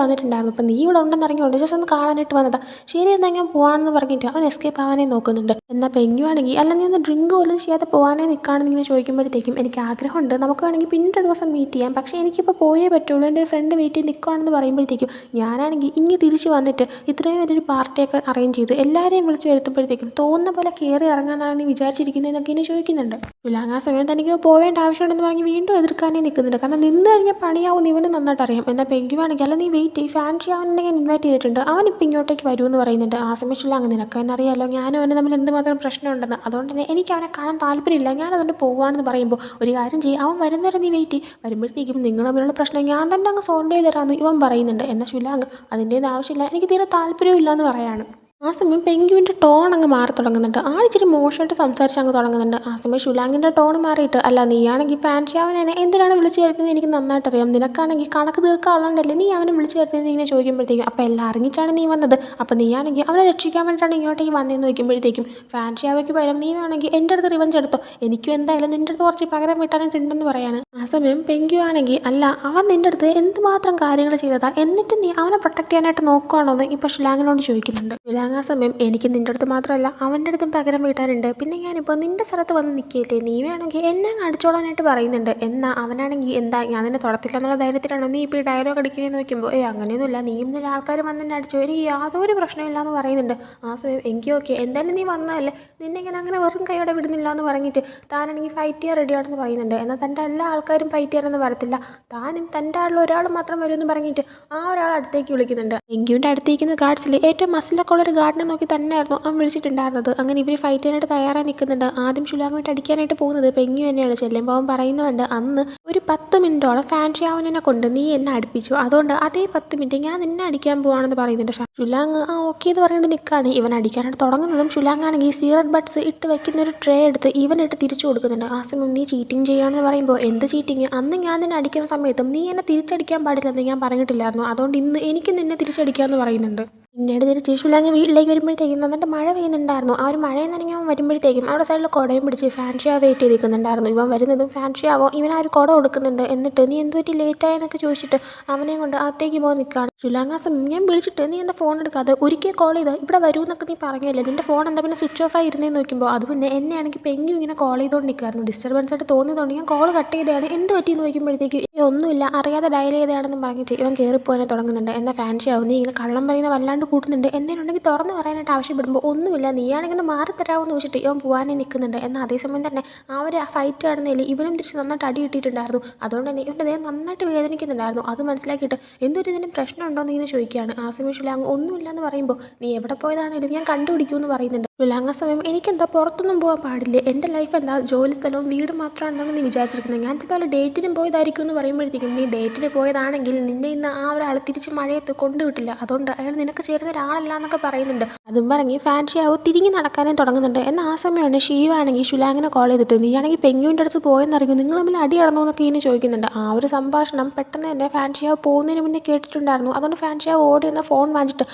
വന്നിട്ടുണ്ടായിരുന്നു, അപ്പോൾ നീ ഇവിടെ ഉണ്ടെന്ന് ഇറങ്ങിയോണ്ട് ജസ്റ്റ് ഒന്ന് കാണാനായിട്ട് വന്നതാ, ശരി എന്നാൽ ഞാൻ പോകാമെന്ന് പറഞ്ഞിട്ട് അവൻ എസ്കേപ്പ് ആവാനേ നോക്കുന്നുണ്ട്. എന്നാൽ പെങ്കുവാണെങ്കിൽ അല്ല നീ ഒന്ന് ഡ്രിങ്ക് പോലും ചെയ്യാതെ പോകാനേ നിൽക്കുകയാണെന്ന് ഇങ്ങനെ ചോദിക്കുമ്പോഴത്തേക്കും എനിക്ക് ആഗ്രഹമുണ്ട്, നമുക്ക് വേണമെങ്കിൽ പിന്നൊരു ദിവസം മീറ്റ് ചെയ്യാം, പക്ഷേ എനിക്കിപ്പോൾ പോയേ പറ്റുള്ളൂ, എൻ്റെ ഫ്രണ്ട് വെയിറ്റ് ചെയ്ത് നിൽക്കുകയാണെന്ന് പറയുമ്പോഴത്തേക്കും ഞാനാണെങ്കിൽ ഇങ്ങ് തിരിച്ച് വന്നിട്ട് ഇത്രയും വലിയൊരു പാർട്ടിയൊക്കെ അറേഞ്ച് ചെയ്ത് എല്ലാവരെയും വിളിച്ച് വരുത്തുമ്പോഴത്തേക്കും തോന്നുന്ന പോലെ കയറി ഇറങ്ങാമെന്നാണ് നീ വിചാരിച്ചിരിക്കുന്നതെന്നൊക്കെ ഇനി ചോദിക്കുന്നുണ്ട്. ഷുലാങ് ആ സമയം തനിക്ക് പോവേണ്ട ആവശ്യമുണ്ടെന്ന് പറഞ്ഞ് വീണ്ടും എതിർക്കാനേ നിൽക്കുന്നുണ്ട്. കാരണം നിന്ന് കഴിഞ്ഞാൽ പണിയാവും ഇവന് നന്നായിട്ട് അറിയാം. എന്നാൽ പെങ്കുവാണെങ്കിൽ അല്ല നീ വെയിറ്റ് ചെയ്യും, ഫാൻ ഷിയാവനെ ഞാൻ ഇൻവൈറ്റ് ചെയ്തിട്ടുണ്ട്, അവനിപ്പോൾ ഇങ്ങോട്ടേക്ക് വരുമെന്ന് പറയുന്നുണ്ട്. ആ സമയം ഷുലാങ് നിനക്ക് തന്നെ അറിയാമല്ലോ ഞാനും അവന് തമ്മിൽ എന്തുമാത്രം പ്രശ്നമുണ്ടെന്ന്, അതുകൊണ്ട് തന്നെ എനിക്ക് അവനെ കാണാൻ താല്പര്യമില്ല, ഞാനതുകൊണ്ട് പോവുകയാണെന്ന് പറയുമ്പോൾ ഒരു കാര്യം ചെയ്യും, അവൻ വരുന്നവരെ നീ വെയിറ്റ് ചെയ്യും, വരുമ്പോഴത്തേക്കും നിങ്ങൾ തമ്മിലുള്ള പ്രശ്നം ഞാൻ തന്നെ അങ്ങ് സോൾവ് ചെയ്ത് തരാമെന്ന് ഇവൻ പറയുന്നുണ്ട്. എന്നാൽ ഷുലാങ് അതിൻ്റെയൊന്നും ആവശ്യമില്ല, എനിക്ക് തീരെ താല്പര്യമില്ല എന്ന് പറയാണ്. ആ സമയം പെങ്കുവിൻ്റെ ടോൺ അങ്ങ് മാറി തുടങ്ങുന്നുണ്ട്. ആളിച്ചിരി മോശമായിട്ട് സംസാരിച്ച് അങ്ങ് തുടങ്ങുന്നുണ്ട്. ആ സമയം ഷുലാങ്ങിൻ്റെ ടോൺ മാറിയിട്ട് അല്ല നീയാണെങ്കിൽ ഫാൻ ഷിയാവനെ എന്തിനാണ് വിളിച്ചു വരുത്തുന്നത് എനിക്ക് നന്നായിട്ടറിയാം, നിനക്കാണെങ്കിൽ കണക്ക് തീർക്കാനുള്ളതല്ലേ നീ അവനെ വിളിച്ചു വരുത്തുന്നത് ഇങ്ങനെ ചോദിക്കുമ്പോഴത്തേക്കും അപ്പോൾ എല്ലാം അറിഞ്ഞിട്ടാണ് നീ വന്നത്, അപ്പോൾ നീയാണെങ്കിൽ അവനെ രക്ഷിക്കാൻ വേണ്ടിയിട്ടാണ് ഇങ്ങോട്ടേക്ക് വന്നതെന്ന് ചോദിക്കുമ്പോഴത്തേക്കും ഫാൻ ഷിയാവയ്ക്ക് പകരം നീ വേണമെങ്കിൽ എൻ്റെ അടുത്ത് റിവഞ്ച് എടുത്തോ, എനിക്കും എന്തായാലും നിൻ്റെ അടുത്ത് കുറച്ച് പകരം വീട്ടാനായിട്ടുണ്ടെന്ന് പറയാണ്. ആ സമയം പെങ്കു ആണെങ്കിൽ അല്ല അവൻ നിൻ്റെ അടുത്ത് എന്തുമാത്രം കാര്യങ്ങൾ ചെയ്തതാ, എന്നിട്ട് നീ അവനെ പ്രൊട്ടക്ട് ചെയ്യാനായിട്ട് നോക്കുകയാണോ എന്ന് ഇപ്പോൾ ഷുലാങ്ങിനോട് ചോദിക്കുന്നുണ്ട്. ഷുലാങ് ആ സമയം എനിക്ക് നിൻ്റെ അടുത്ത് മാത്രമല്ല അവൻ്റെ അടുത്തും പകരം വീട്ടാനുണ്ട്, പിന്നെ ഞാനിപ്പോൾ നിൻ്റെ സ്ഥലത്ത് വന്ന് നിൽക്കിയില്ലേ, നീ വേണമെങ്കിൽ എന്നെ അടിച്ചോളാനായിട്ട് പറയുന്നുണ്ട്, എന്നാൽ അവനാണെങ്കിൽ എന്താ ഞാൻ നിന്നെ തൊടത്തില്ല എന്നുള്ള ധൈര്യത്തിലാണോ നീ ഇപ്പോൾ ഈ ഡയലോഗ് അടിക്കുന്നതെന്ന് നോക്കുമ്പോൾ അങ്ങനെയൊന്നുമില്ല, നീയും നിന്റെ ആൾക്കാർ വന്ന് എന്നെ അടിച്ചു, എനിക്ക് യാതൊരു പ്രശ്നമില്ല എന്ന് പറയുന്നുണ്ട്. ആ സമയം എനിക്ക് ഓക്കെ എന്തായാലും നീ വന്നതല്ലേ, നിന്നെ ഇങ്ങനെ അങ്ങനെ വെറും കൈയോടെ വിടുന്നില്ല എന്ന് പറഞ്ഞിട്ട് താനാണെങ്കിൽ ഫൈറ്റ് ചെയ്യാൻ റെഡിയാണെന്ന് പറയുന്നുണ്ട്. എന്നാൽ തൻ്റെ എല്ലാ ആൾക്കാരും ഫൈറ്റ് ചെയ്യാനൊന്നും വരത്തില്ല, താനും തൻ്റെ ആളിൽ ഒരാൾ മാത്രം വരുമെന്ന് പറഞ്ഞിട്ട് ആ ഒരാൾ അടുത്തേക്ക് വിളിക്കുന്നുണ്ട്. എങ്കുവിൻ്റെ അടുത്തേക്കുന്ന ഗാർഡ്സിൽ ഏറ്റവും മസിലൊക്കെ ഉള്ളൊരു ഗാർഡിനെ നോക്കി തന്നെയായിരുന്നു അവൻ വിളിച്ചിട്ടുണ്ടായിരുന്നത്. അങ്ങനെ ഇവർ ഫൈറ്റ് ചെയ്യാനായിട്ട് തയ്യാറായി നിൽക്കുന്നുണ്ട്. ആദ്യം ഷുലാങ്ങുമായിട്ട് അടിക്കാനായിട്ട് പോകുന്നത് പെങ്കു തന്നെയാണ്. ചെല്ലുമ്പോൾ അവൻ പറയുന്നുണ്ട് അന്ന് ഒരു 10 മിനിറ്റോളം ഫാൻ ഷിയാവനെ കൊണ്ട് നീ എന്നെ അടുപ്പിച്ചു, അതുകൊണ്ട് അതേ 10 മിനിറ്റ് ഞാൻ നിന്നെ അടിക്കാൻ പോവാണെന്ന് പറയുന്നുണ്ട്. ഷുലാങ് ആ ഓക്കെ എന്ന് പറഞ്ഞിട്ട് നിൽക്കുകയാണ്. ഇവൻ അടിക്കാനായിട്ട് തുടങ്ങുന്നതും ഷുലാങ് ആണെങ്കിൽ സിഗരറ്റ് ബഡ്സ് ഇട്ട് വെക്കുന്ന ഒരു ട്രേ എടുത്ത് ഇവനിട്ട് തിരിച്ചു കൊടുക്കുന്നുണ്ട്. ആ സമയം നീ ചീറ്റിംഗ് ചെയ്യുകയാണെന്ന് പറയുമ്പോൾ എന്ത് ചീറ്റിങ്, അന്ന് ഞാൻ നിന്നെ അടിക്കുന്ന സമയത്തും നീ എന്നെ തിരിച്ചടിക്കാൻ പാടില്ലെന്ന് ഞാൻ പറഞ്ഞിട്ടില്ലായിരുന്നു, അതുകൊണ്ട് ഇന്ന് എനിക്ക് നിന്നെ തിരിച്ചടിക്കാമെന്ന് പറയുന്നുണ്ട്. പിന്നീട് തിരിച്ച് ഷുലാങ് വീട്ടിലേക്ക് വരുമ്പോഴത്തേക്കും നന്നായിട്ട് മഴ പെയ്യുന്നുണ്ടായിരുന്നു. ആ ഒരു മഴയിൽ നനഞ്ഞ് അവൻ വരുമ്പോഴത്തേക്കും അവിടെ സൈഡിൽ കുടയും പിടിച്ച് ഫാൻ ഷിയാവോ വെയിറ്റ് ചെയ്ത് നിൽക്കുന്നുണ്ടായിരുന്നു. ഇവൻ വരുന്നതും ഫാൻ ഷിയാവോ ഇവൻ ആ ഒരു കുട കൊടുക്കുന്നുണ്ട്. എന്നിട്ട് നീ എന്ത് പറ്റി ലേറ്റായെന്നൊക്കെ ചോദിച്ചിട്ട് അവനെയും കൊണ്ട് അകത്തേക്ക് പോകാൻ നിൽക്കുകയാണ്. ഷുലാങ് ആ സമയം ഞാൻ വിളിച്ചിട്ട് നീ എന്താ ഫോൺ എടുക്കാതെ, ഒരിക്കൽ കോൾ ചെയ്ത് ഇവിടെ വരൂ എന്നൊക്കെ നീ പറഞ്ഞല്ലേ, നിൻ്റെ ഫോൺ എന്താ പിന്നെ സ്വിച്ച് ഓഫ് ആയി ഇരുന്നേന്ന് നോക്കുമ്പോൾ അത് പിന്നെ എന്നെയാണെങ്കിൽ പെങ്കു ഇങ്ങനെ കോൾ ചെയ്തുകൊണ്ട് നിൽക്കുമായിരുന്നു. ഡിസ്റ്റർബൻസ് ആയിട്ട് തോന്നിയതുകൊണ്ട് ഞാൻ കോൾ കട്ട് ചെയ്തതാണ്, എന്ത് പറ്റിയെന്ന് ചോദിക്കുമ്പോഴത്തേക്ക് ഒന്നുമില്ല അറിയാതെ ഡയൽ ചെയ്തതാണെന്ന് പറഞ്ഞിട്ട് ഇവൻ കയറിപ്പോകാൻ തുടങ്ങുന്നുണ്ട്. എന്നാൽ ഫാൻ ഷിയാവോ നീ ഇങ്ങനെ കള്ളം പറയുന്ന വല്ലാണ്ട് കൂട്ടുന്നുണ്ട്, എന്തെങ്കിലും തുറന്ന് പറയാനായിട്ട് ആവശ്യപ്പെടുമ്പോൾ ഒന്നുമില്ല നീയാണെങ്കിൽ മാറിത്തരാമെന്ന് ചോദിച്ചിട്ട് ഇവൻ പോകാനേ നിൽക്കുന്നുണ്ട്. എന്നാൽ അതേസമയം തന്നെ ആ ഫൈറ്റ് കാണുന്നതിൽ ഇവനും തിരിച്ച് നന്നായിട്ട് അടി കിട്ടിയിട്ടുണ്ടായിരുന്നു. അതുകൊണ്ട് തന്നെ ഇവൻ്റെ ദേഹം നന്നായിട്ട് വേദനിക്കുന്നുണ്ടായിരുന്നു. അത് മനസ്സിലാക്കിയിട്ട് എന്തൊരു ഇതിന് പ്രശ്നമുണ്ടോ എന്ന് ഇങ്ങനെ ചോദിക്കുകയാണ്. ആ സമയം ഷുലാങ് ഒന്നുമില്ല എന്ന് പറയുമ്പോൾ നീ എവിടെ പോയതാണെങ്കിലും ഞാൻ കണ്ടുപിടിക്കുമെന്ന് പറയുന്നുണ്ട്. ഷുലാങ് ആ സമയം എനിക്കെന്താ പുറത്തൊന്നും പോകാൻ പാടില്ലേ, എൻ്റെ ലൈഫ് എന്താ ജോലി സ്ഥലവും വീട് മാത്രമാണെന്നാണ് നീ വിചാരിച്ചിരിക്കുന്നത്, ഞാൻ ഇതുപോലെ ഡേറ്റിനും പോയതായിരിക്കും എന്ന് പറയുമ്പോഴത്തേക്കും നീ ഡേറ്റിന് പോയതാണെങ്കിൽ നിന്നെ ഇന്ന് ആ ഒരാൾ തിരിച്ച് മഴയത്ത് കൊണ്ടുവിട്ടില്ല, അതുകൊണ്ട് അയാൾ നിനക്ക് ചേരുന്ന ഒരാളല്ല എന്നൊക്കെ പറയുന്നുണ്ട്. അതും പറഞ്ഞ് ഫാൻ ഷിയാവോ തിരിഞ്ഞ് നടക്കാനേ തുടങ്ങുന്നുണ്ട്. എന്നാൽ ആ സമയമാണ് ഷീവാണെങ്കിൽ ഷുലാങ്ങിനെ കോൾ ചെയ്തിട്ട് നീയാണെങ്കിൽ പെങ്കുവിൻ്റെ അടുത്ത് പോയെന്നറിയും, നിങ്ങൾ തമ്മിൽ അടി നടന്നോ എന്നൊക്കെ ഇങ്ങനെ ചോദിക്കുന്നുണ്ട്. ആ ഒരു സംഭാഷണം പെട്ടെന്ന് തന്നെ ഫാൻ ഷിയാവോ പോകുന്നതിന് മുന്നേ കേട്ടിട്ടുണ്ടായിരുന്നു. അതുകൊണ്ട് ഫാൻ ഷിയാവോ ഓടി എന്ന ഫോൺ വാങ്ങിച്ചിട്ട്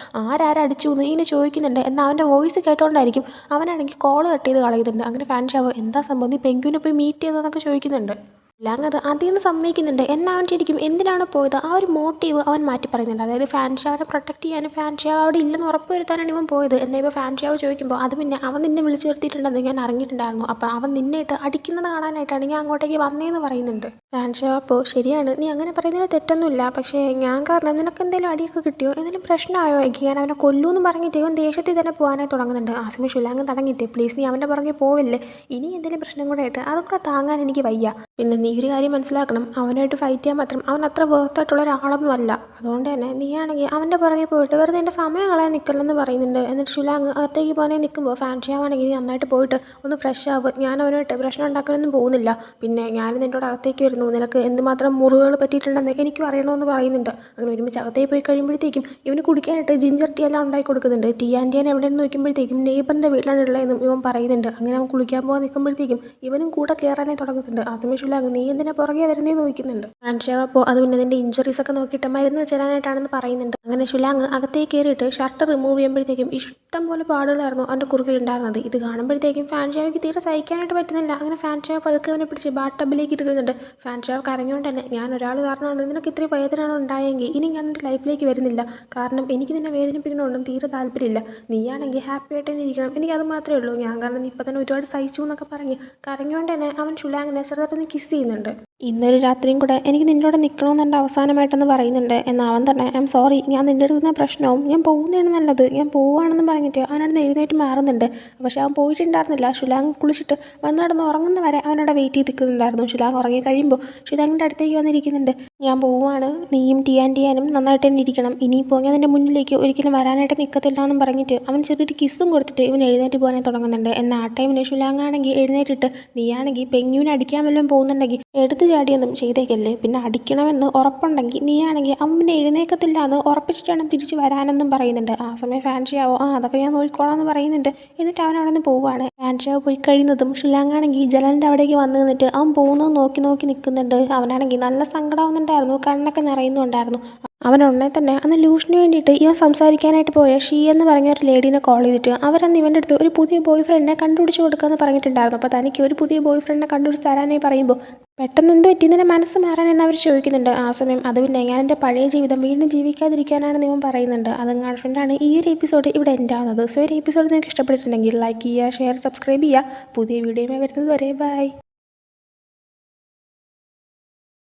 ആരടിച്ചു എന്ന് ഇങ്ങനെ ചോദിക്കുന്നുണ്ട്. എന്നാൽ അവൻ്റെ വോയിസ് കേട്ടോണ്ടായിരിക്കും അവനാണെങ്കിൽ കോൾ കട്ട് ചെയ്ത് കളയുന്നുണ്ട്. അങ്ങനെ ഫാൻ ഷിയാവോ എന്താ സംഭവം, നീ പെങ്കുവിനെ പോയി മീറ്റ് ചെയ്തതെന്നൊക്കെ ചോദിക്കുന്നുണ്ട്. ഷിലാങ് അത് അതിൽ നിന്ന് സമ്മതിക്കുന്നുണ്ട്. എന്നാൽ അവൻ ശരിക്കും എന്തിനാണ് പോയത് ആ ഒരു മോട്ടീവ് അവൻ മാറ്റി പറയുന്നുണ്ട്. അതായത് ഫാൻഷാവിനെ പ്രൊട്ടക്ട് ചെയ്യാനും ഫാൻഷാവ് അവിടെ ഇല്ലെന്ന് ഉറപ്പ് വരുത്താനാണ് ഇവൻ പോയത്. എന്നാൽ ഇപ്പോൾ ഫാൻഷാവ് ചോദിക്കുമ്പോൾ അത് പിന്നെ അവൻ നിന്നെ വിളിച്ചു വരുത്തിയിട്ടുണ്ടെന്ന് ഞാൻ അറിഞ്ഞിട്ടുണ്ടായിരുന്നു. അപ്പോൾ അവൻ നിന്നെ ഇട്ട് അടിക്കുന്നത് കാണാനായിട്ടാണ് ഞാൻ അങ്ങോട്ടേക്ക് വന്നതെന്ന് പറയുന്നുണ്ട്. ഫാൻഷാവ് അപ്പോൾ ശരിയാണ്, നീ അങ്ങനെ പറയുന്നതിന് തെറ്റൊന്നുമില്ല. പക്ഷേ ഞാൻ കാരണം നിനക്ക് എന്തെങ്കിലും അടിയൊക്കെ കിട്ടിയോ, എന്തെങ്കിലും പ്രശ്നമായോ, എനിക്ക് ഞാൻ അവനെ കൊല്ലൂന്ന് പറഞ്ഞിട്ട് ഇവൻ ദേഷ്യത്തിൽ തന്നെ പോകാനായി തുടങ്ങുന്നുണ്ട്. ആ സമയം ഷിലാങ് തടങ്ങിയിട്ട് പ്ലീസ് നീ അവൻ്റെ പുറകെ പോവില്ലേ, ഇനി എന്തെങ്കിലും പ്രശ്നം കൂടെ ആയിട്ട് അതൊക്കെ താങ്ങാൻ എനിക്ക് വയ്യ. പിന്നെ നീ ഒരു കാര്യം മനസ്സിലാക്കണം, അവനായിട്ട് ഫൈറ്റ് ചെയ്യാൻ മാത്രം അവൻ അത്ര വേർത്തായിട്ടുള്ള ഒരാളൊന്നും അല്ല. അതുകൊണ്ട് തന്നെ നീയാണെങ്കിൽ അവൻ്റെ പുറകെ പോയിട്ട് വെറുതെ എൻ്റെ സമയം കളയാൻ നിൽക്കല്ലെന്ന് പറയുന്നുണ്ട്. എന്നിട്ട് ഷിലാങ് അകത്തേക്ക് പോകാനേ നിൽക്കുമ്പോൾ ഫാൻഷാവാണെങ്കിൽ നീ നന്നായിട്ട് പോയിട്ട് ഒന്ന് ഫ്രഷ് ആവുക, ഞാൻ അവനായിട്ട് പ്രശ്നം ഉണ്ടാക്കാനൊന്നും പോകുന്നില്ല. പിന്നെ ഞാൻ നിന്നോട് അകത്തേക്ക് വരുന്നു, നിനക്ക് എന്തുമാത്രം മുറിവുകൾ പറ്റിയിട്ടുണ്ടെന്ന് എനിക്കും അറിയണമെന്ന് പറയുന്നുണ്ട്. അങ്ങനെ ഒരുമിച്ച് അകത്തേക്ക് പോയി കഴിയുമ്പോഴത്തേക്കും ഇവന് കുടിക്കാനായിട്ട് ജിഞ്ചർ ടീ എല്ലാം ഉണ്ടാക്കി കൊടുക്കുന്നുണ്ട്. ടീ ആൻറ്റിയാൻ എവിടെയെന്ന് നോക്കുമ്പോഴത്തേക്കും നെയ്ബറിൻ്റെ വീട്ടിലാണ് ഉള്ളതെന്നും ഇവൻ പറയുന്നുണ്ട്. അങ്ങനെ അവൻ കുളിക്കാൻ പോകാൻ നിൽക്കുമ്പോഴത്തേക്കും ഇവനും കൂടെ കയറാനേ തുടങ്ങുന്നുണ്ട്. ആ സമയം ഷിലാങ് നീ എന്തിനാ പുറകെ വരുന്നതെന്ന് ചോദിക്കുന്നുണ്ട്. ഫാൻഷാവ് അപ്പോൾ അത് പിന്നെ നിൻ്റെ ഇഞ്ചുറീസ് ഒക്കെ നോക്കിയിട്ട് മരുന്ന് വെച്ചരാനായിട്ടാണെന്ന് പറയുന്നുണ്ട്. അങ്ങനെ ഷിലാങ് അകത്തേക്ക് കയറിയിട്ട് ഷർട്ട് റിമൂവ് ചെയ്യുമ്പോഴത്തേക്കും ഇഷ്ടം പോലെ പാടുകളായിരുന്നു അവൻ്റെ കുറുകിൽ ഉണ്ടായിരുന്നത്. ഇത് കാണുമ്പോഴത്തേക്കും ഫാൻഷാവയ്ക്ക് തീരെ സഹിക്കാനായിട്ട് പറ്റുന്നില്ല. അങ്ങനെ ഫാൻഷാവ് പതുക്കെ അവനെ പിടിച്ച് ബാട്ടബിലേക്ക് ഇരുത്തുന്നുണ്ട്. ഫാൻഷാവ് കരഞ്ഞുകൊണ്ട് തന്നെ ഞാൻ ഒരാൾ കാരണമാണ് നിനക്ക് ഇത്രയും വേദനയാണ് ഉണ്ടായെങ്കിൽ ഇനി ഞാൻ നിൻ്റെ ലൈഫിലേക്ക് വരുന്നില്ല, കാരണം എനിക്ക് നിന്നെ വേദനിപ്പിക്കണമെന്നും തീരെ താല്പര്യമില്ല. നീയാണെങ്കിൽ ഹാപ്പി ആയിട്ട് തന്നെ ഇരിക്കണം, എനിക്കത് മാത്രമേ ഉള്ളൂ. ഞാൻ കാരണം നീ ഇപ്പം തന്നെ ഒരുപാട് സഹിച്ചു എന്നൊക്കെ പറഞ്ഞ് കരഞ്ഞുകൊണ്ട് തന്നെ അവൻ ഷിലാങ്ങിനെ ചെറുതായിട്ടൊന്ന് കിസ് ചെയ്യുന്നുണ്ട്. ഇന്നൊരു രാത്രിയും കൂടെ എനിക്ക് നിന്നോട് നിൽക്കണമെന്നുണ്ട് അവസാനമായിട്ടെന്ന് പറയുന്നുണ്ട്. എന്നാൽ അവൻ തന്നെ ഐ എം സോറി, ഞാൻ നിൻ്റെ അടുത്തുന്ന പ്രശ്നവും ഞാൻ പോകുന്നതാണ് നല്ലത്, ഞാൻ പോവുകയാണെന്ന് പറഞ്ഞിട്ട് അവനവിടെ എഴുന്നേറ്റ് മാറുന്നുണ്ട്. പക്ഷേ അവൻ പോയിട്ടുണ്ടായിരുന്നില്ല. ഷിലാങ് കുളിച്ചിട്ട് വന്ന് നടന്ന് ഉറങ്ങുന്ന വരെ അവനവിടെ വെയിറ്റ് ചെയ്ത് നിൽക്കുന്നുണ്ടായിരുന്നു. ഷിലാങ് ഉറങ്ങി കഴിയുമ്പോൾ ഷിലാങ്ങിൻ്റെ അടുത്തേക്ക് വന്നിരിക്കുന്നുണ്ട്. ഞാൻ പോവുകയാണ്, നീയും ടിയാനും നന്നായിട്ട് തന്നെ ഇരിക്കണം, ഇനിയിപ്പോൾ ഞാൻ നിൻ്റെ മുന്നിലേക്ക് ഒരിക്കലും വരാനായിട്ട് നിൽക്കത്തില്ല എന്നും പറഞ്ഞിട്ട് അവൻ ചെറിയൊരു കിസ്സും കൊടുത്തിട്ട് ഇവൻ എഴുന്നേറ്റ് പോകാനായി തുടങ്ങുന്നുണ്ട്. എന്നാൽ ആ ടൈമിന് ഷിലാങ് ആണെങ്കിൽ എഴുന്നേറ്റിട്ട് നീയാണെങ്കിൽ പെങ്കുവിനെ അടിക്കാൻ വല്ലതും പോകുന്നുണ്ടെങ്കിൽ എടുത്ത് ചാടിയൊന്നും ചെയ്തേക്കല്ലേ, പിന്നെ അടിക്കണമെന്ന് ഉറപ്പുണ്ടെങ്കിൽ നീയാണെങ്കിൽ അവൻ്റെ എഴുന്നേക്കത്തില്ല എന്ന് ഉറപ്പിച്ചിട്ട് വേണം തിരിച്ച് വരാനെന്നും പറയുന്നുണ്ട്. ആ സമയം ഫാൻഷാവോ അതൊക്കെ ഞാൻ നോക്കിക്കോളാം എന്ന് പറയുന്നുണ്ട്. എന്നിട്ട് അവൻ അവിടെ നിന്ന് പോവുകയാണ്. ഫാൻഷാവ് പോയി കഴിയുന്നതും ഷിലാങ് ആണെങ്കിൽ ജലലിൻ്റെ അവിടേക്ക് വന്ന് നിന്നിട്ട് അവൻ പോകുന്നത് നോക്കി നോക്കി നിൽക്കുന്നുണ്ട്. അവനാണെങ്കിൽ നല്ല സങ്കടമാവുന്നുണ്ടായിരുന്നു, കണ്ണൊക്കെ നിറയുന്നുണ്ടായിരുന്നു. അവൻ ഉടനെ തന്നെ അന്ന് ലൂഷിന് വേണ്ടിയിട്ട് ഇവൻ സംസാരിക്കാനായിട്ട് പോയ ഷീ എന്ന് പറഞ്ഞ ഒരു ലേഡീനെ കോൾ ചെയ്തിട്ട് അവരന്ന് ഇവൻ്റെ അടുത്ത് ഒരു പുതിയ ബോയ് ഫ്രണ്ടിനെ കണ്ടുപിടിച്ച് കൊടുക്കാമെന്ന് പറഞ്ഞിട്ടുണ്ടായിരുന്നു. അപ്പോൾ തനിക്ക് ഒരു പുതിയ ബോയ് ഫ്രണ്ടിനെ കണ്ടുപിടിച്ച് തരാനായി പറയുമ്പോൾ പെട്ടെന്ന് എന്ത് പറ്റി നിൻ്റെ മനസ്സ് മാറാനെന്ന് അവർ ചോദിക്കുന്നുണ്ട്. ആ സമയം അത് പിന്നെ ഞാൻ എൻ്റെ പഴയ ജീവിതം വീണ്ടും ജീവിക്കാതിരിക്കാനാണെന്ന് ഇവൻ പറയുന്നുണ്ട്. അതും കാണിച്ചുകൊണ്ടാണ് ഈ ഒരു എപ്പിസോഡ് ഇവിടെ എൻഡ് ആവുന്നത്. സോ ഒരു എപ്പിസോഡ് നിങ്ങൾക്ക് ഇഷ്ടപ്പെട്ടിട്ടുണ്ടെങ്കിൽ ലൈക്ക് ചെയ്യുക, ഷെയർ, സബ്സ്ക്രൈബ് ചെയ്യുക. പുതിയ വീഡിയോയുമായി വരുന്നത് വരെ ബൈ.